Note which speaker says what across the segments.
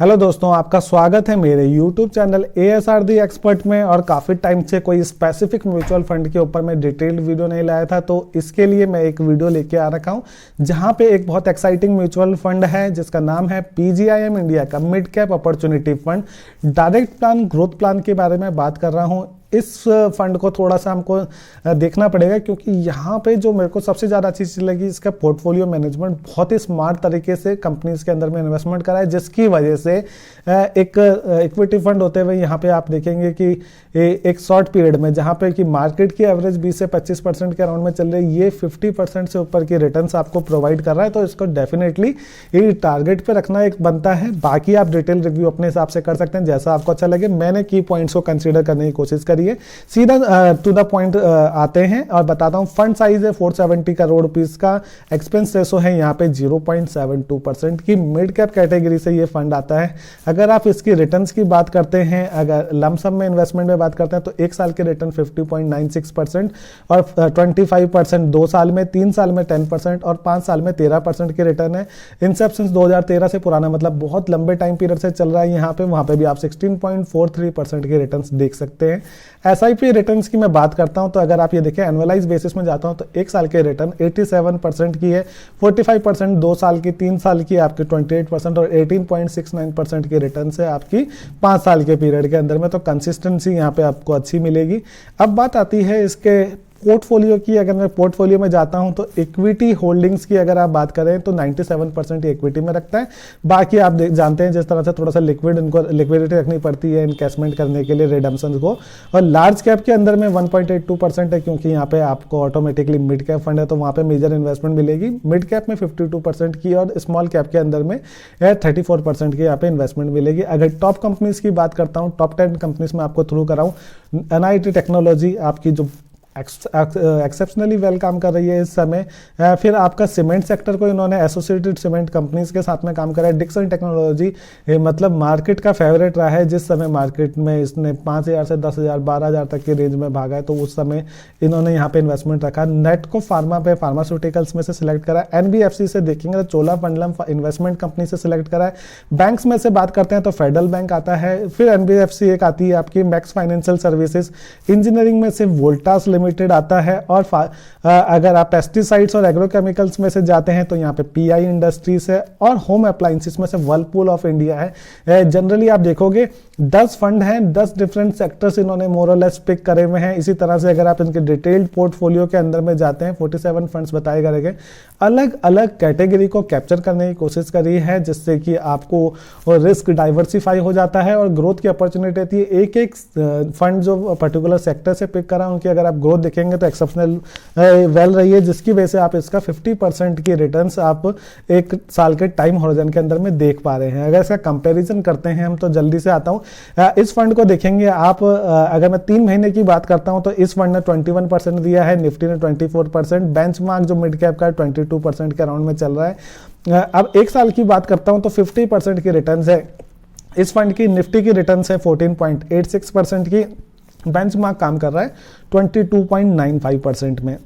Speaker 1: Hello दोस्तों, आपका स्वागत है मेरे YouTube चैनल ASR दी एक्सपर्ट में। और काफ़ी टाइम से कोई स्पेसिफिक म्यूचुअल फंड के ऊपर मैं डिटेल्ड वीडियो नहीं लाया था, तो इसके लिए मैं एक वीडियो लेके आ रखा हूँ जहाँ पे एक बहुत एक्साइटिंग म्यूचुअल फंड है जिसका नाम है PGIM इंडिया का mid cap opportunity fund direct plan growth plan के बारे में बात कर रहा हूँ। इस फंड को थोड़ा सा हमको देखना पड़ेगा क्योंकि यहाँ पे जो मेरे को सबसे ज़्यादा अच्छी चीज़ लगी, इसका पोर्टफोलियो मैनेजमेंट बहुत ही स्मार्ट तरीके से कंपनीज के अंदर में इन्वेस्टमेंट करा है, जिसकी वजह से एक इक्विटी फंड होते हुए यहाँ पे आप देखेंगे कि एक शॉर्ट पीरियड में जहाँ पे कि मार्केट की एवरेज 20 से 25% के अराउंड में चल रही है, ये 50% से ऊपर की रिटर्न्स आपको प्रोवाइड कर रहा है। तो इसको डेफिनेटली ये टारगेट पे रखना एक बनता है। बाकी आप डिटेल रिव्यू अपने हिसाब से कर सकते हैं जैसा आपको अच्छा लगे। मैंने की पॉइंट्स को कंसीडर करने की कोशिश करी है। सीधा टू द पॉइंट आते हैं और बताता हूं। फंड साइज है 470 करोड़ रुपीस का। एक्सपेंस रेशो है यहाँ पे 0.72% की। मिड कैप कैटेगरी से ये फंड आता है। अगर आप इसकी रिटर्न्स की बात करते हैं, अगर लमसम में इन्वेस्टमेंट में बात करते हैं तो एक साल के रिटर्न 50.96% और 25% 2 साल में, 3 साल में 10% और 5 साल में 13% के रिटर्न है। इंसेप्शन 2013 से पुराना, मतलब बहुत लंबे टाइम पीरियड से चल रहा है यहाँ पे। वहाँ पे भी आप 16.43% के रिटर्न्स देख सकते हैं। SIP रिटर्न्स की मैं बात करता हूं तो अगर आप ये देखें एनुअलाइज बेसिस में जाता हूं तो एक साल के रिटर्न 87% की है, 45% 2 साल की, 3 साल की आपकी 28% और 18.69% की रिटर्न है आपकी 5 साल के पीरियड के अंदर में। तो कंसिस्टेंसी यहाँ पे आपको अच्छी मिलेगी। अब बात आती है इसके पोर्टफोलियो की। अगर मैं पोर्टफोलियो में जाता हूं तो इक्विटी होल्डिंग्स की अगर आप बात करें तो 97% इक्विटी में रखता है। बाकी आप जानते हैं जिस तरह से थोड़ा सा इनको लिक्विडिटी रखनी पड़ती है इन्वेस्टमेंट करने के लिए, रिडम्पशन को। और लार्ज कैप के अंदर में 1.82% है क्योंकि यहाँ पे आपको ऑटोमेटिकली मिड कैप फंड है तो वहाँ पे मेजर इन्वेस्टमेंट मिलेगी। मिड कैप में 52% की और स्मॉल कैप के अंदर में 34% की यहाँ पे इन्वेस्टमेंट मिलेगी। अगर टॉप कंपनीज की बात करता हूँ, टॉप 10 कंपनीज में आपको थ्रू कराऊँ, NIT टेक्नोलॉजी आपकी जो एक्सेप्शनली वेल काम कर रही है इस समय। फिर आपका सीमेंट सेक्टर को इन्होंने एसोसिएटेड सीमेंट कंपनीज के साथ में काम करा है। डिक्सन टेक्नोलॉजी मतलब मार्केट का फेवरेट रहा है। जिस समय मार्केट में इसने 5,000 से 10,000 12,000 तक की रेंज में भागा है तो उस समय इन्होंने यहाँ पे इन्वेस्टमेंट रखा। नेटको फार्मा पे फार्मास्यूटिकल्स में से सिलेक्ट करा है। NBFC से देखेंगे तो चोलामंडलम इन्वेस्टमेंट कंपनी से सिलेक्ट करा है। बैंक्स में से बात करते हैं तो फेडरल बैंक आता है। फिर NBFC एक आती है आपकी मैक्स फाइनेंशियल सर्विसेज। इंजीनियरिंग में से वोल्टास लिमिटेड आता है। और अगर आप पेस्टिसाइड्स और एग्रोकेमिकल्स में से जाते हैं तो यहाँ पे PI इंडस्ट्रीज है। और होम अप्लायंसेस में से वर्लपूल ऑफ इंडिया है। जनरली आप देखोगे 10 फंड हैं, 10 डिफरेंट सेक्टर्स इन्होंने मोरलेस पिक करे हुए हैं। इसी तरह से अगर आप इनके डिटेल्ड पोर्टफोलियो के अंदर में जाते हैं, 47 फंड्स बताए गए, अलग अलग कैटेगरी को कैप्चर करने की कोशिश करी है जिससे कि आपको रिस्क डाइवर्सिफाई हो जाता है और ग्रोथ की अपॉर्चुनिटी आती है। एक एक फंड जो पर्टिकुलर सेक्टर से पिक करा, उनकी अगर आप ग्रोथ देखेंगे तो एक्सेप्शनल वेल रही है, जिसकी वजह से आप इसका 50% की रिटर्न्स आप एक साल के टाइम होराइजन के अंदर में देख पा रहे हैं। अगर इसका कंपैरिजन करते हैं हम तो जल्दी से आता हूं। इस फंड को देखेंगे आप, अगर मैं 3 महीने की बात करता हूं तो इस फंड ने 21% दिया है, निफ्टी ने 24%, बेंचमार्क जो मिड कैप का 22% के अराउंड में चल रहा है। अब एक साल की बात करता हूं तो 50% की रिटर्न्स है इस फंड की। निफ्टी की रिटर्न्स है 14.86% की। बेंचमार्क काम कर रहा है 22.95% में।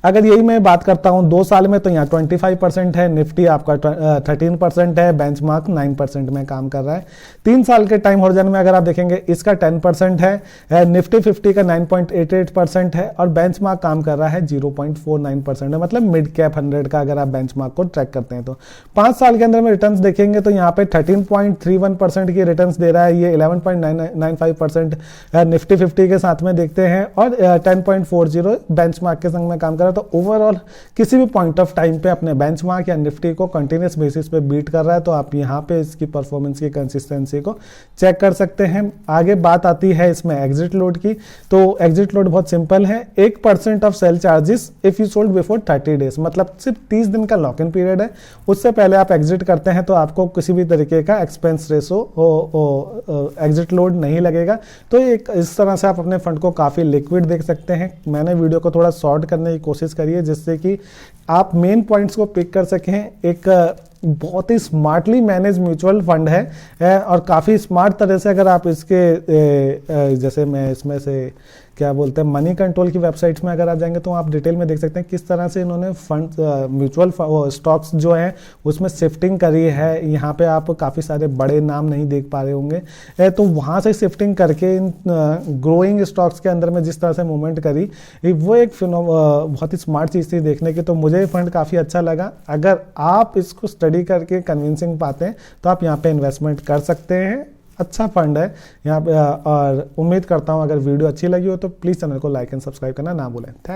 Speaker 1: अगर यही मैं बात करता हूं 2 साल में तो यहाँ 25% है, निफ्टी आपका 13% है, बेंचमार्क 9% में काम कर रहा है। 3 साल के टाइम होराइजन में अगर आप देखेंगे इसका 10% है, निफ्टी 50 का 9.88% है और बेंचमार्क काम कर रहा है 0.49% है। मतलब मिड कैप 100 का अगर आप बेंचमार्क को ट्रैक करते हैं तो 5 साल के अंदर में रिटर्न्स देखेंगे तो यहाँ पे 13.31% की रिटर्न्स दे रहा है। ये 11.95% निफ्टी 50 के साथ में देखते हैं और 10.40 बेंचमार्क के संग में काम कर रहा है। तो ओवरऑल किसी भी पॉइंट ऑफ टाइम पे अपने बेंचमार्क या निफ्टी को कंटिन्यूस बेसिस पे बीट कर रहा है, तो आप यहाँ पे इसकी परफॉर्मेंस की कंसिस्टेंसी को चेक कर सकते हैं। आगे बात आती है इसमें एग्जिट लोड की। तो एग्जिट लोड बहुत सिंपल है, 1% of sale charges if you sold before 30 days, मतलब सिर्फ 30 दिन का लॉक इन पीरियड है। उससे पहले आप एग्जिट करते हैं तो आपको किसी भी तरीके का एक्सपेंस रेशो एग्जिट लोड नहीं लगेगा। तो एक इस तरह से आप अपने फंड को काफी लिक्विड देख सकते हैं। मैंने वीडियो को थोड़ा शॉर्ट करने की कोशिश करिए जिससे कि आप मेन पॉइंट्स को पिक कर सकें। एक बहुत ही स्मार्टली मैनेज म्यूचुअल फंड है और काफ़ी स्मार्ट तरह से अगर आप इसके जैसे मैं इसमें से क्या बोलते हैं मनी कंट्रोल की वेबसाइट्स में अगर आप जाएंगे तो आप डिटेल में देख सकते हैं किस तरह से इन्होंने फंड म्यूचुअल स्टॉक्स जो हैं उसमें शिफ्टिंग करी है। यहाँ पे आप काफ़ी सारे बड़े नाम नहीं देख पा रहे होंगे, तो वहाँ से शिफ्टिंग करके इन ग्रोइंग स्टॉक्स के अंदर में जिस तरह से मूवमेंट करी, वो एक बहुत ही स्मार्ट चीज़ थी देखने की। तो मुझे फंड काफ़ी अच्छा लगा। अगर आप इसको स्टडी करके कन्विंसिंग पाते हैं तो आप यहाँ पे इन्वेस्टमेंट कर सकते हैं। अच्छा फंड है यहाँ पे, और उम्मीद करता हूँ अगर वीडियो अच्छी लगी हो तो प्लीज़ चैनल को लाइक एंड सब्सक्राइब करना ना भूलें। थैंक